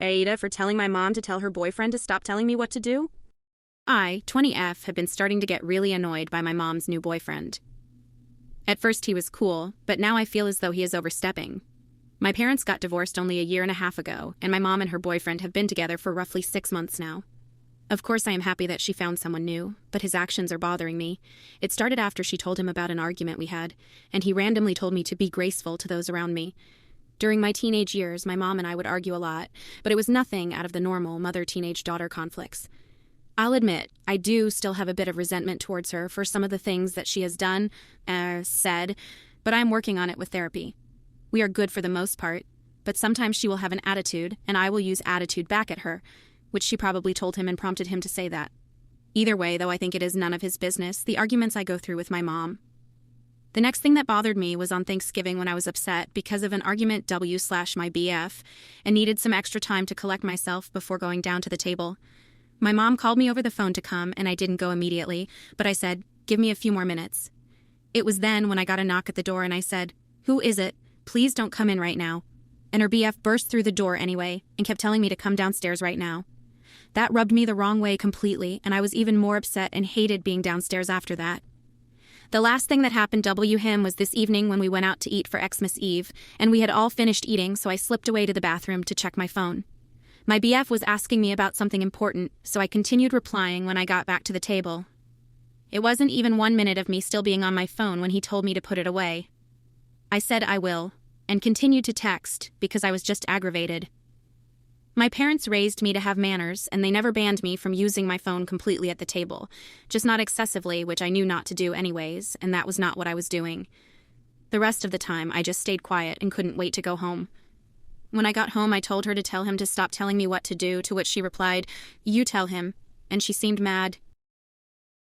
AITA for telling my mom to tell her boyfriend to stop telling me what to do? I, 20F, have been starting to get really annoyed by my mom's new boyfriend. At first he was cool, but now I feel as though he is overstepping. My parents got divorced only a year and a half ago, and my mom and her boyfriend have been together for roughly 6 months now. Of course I am happy that she found someone new, but his actions are bothering me. It started after she told him about an argument we had, and he randomly told me to be graceful to those around me. During my teenage years, my mom and I would argue a lot, but it was nothing out of the normal mother-teenage-daughter conflicts. I'll admit, I do still have a bit of resentment towards her for some of the things that she has done, said, but I'm working on it with therapy. We are good for the most part, but sometimes she will have an attitude, and I will use attitude back at her, which she probably told him and prompted him to say that. Either way, though I think it is none of his business, the arguments I go through with my mom. The next thing that bothered me was on Thanksgiving when I was upset because of an argument my BF and needed some extra time to collect myself before going down to the table. My mom called me over the phone to come, and I didn't go immediately, but I said, "Give me a few more minutes." It was then when I got a knock at the door and I said, "Who is it? Please don't come in right now." And her BF burst through the door anyway and kept telling me to come downstairs right now. That rubbed me the wrong way completely, and I was even more upset and hated being downstairs after that. The last thing that happened him was this evening when we went out to eat for Xmas Eve, and we had all finished eating, so I slipped away to the bathroom to check my phone. My BF was asking me about something important, so I continued replying when I got back to the table. It wasn't even 1 minute of me still being on my phone when he told me to put it away. I said I will, and continued to text because I was just aggravated. My parents raised me to have manners, and they never banned me from using my phone completely at the table, just not excessively, which I knew not to do anyways, and that was not what I was doing. The rest of the time, I just stayed quiet and couldn't wait to go home. When I got home, I told her to tell him to stop telling me what to do, to which she replied, "You tell him," and she seemed mad.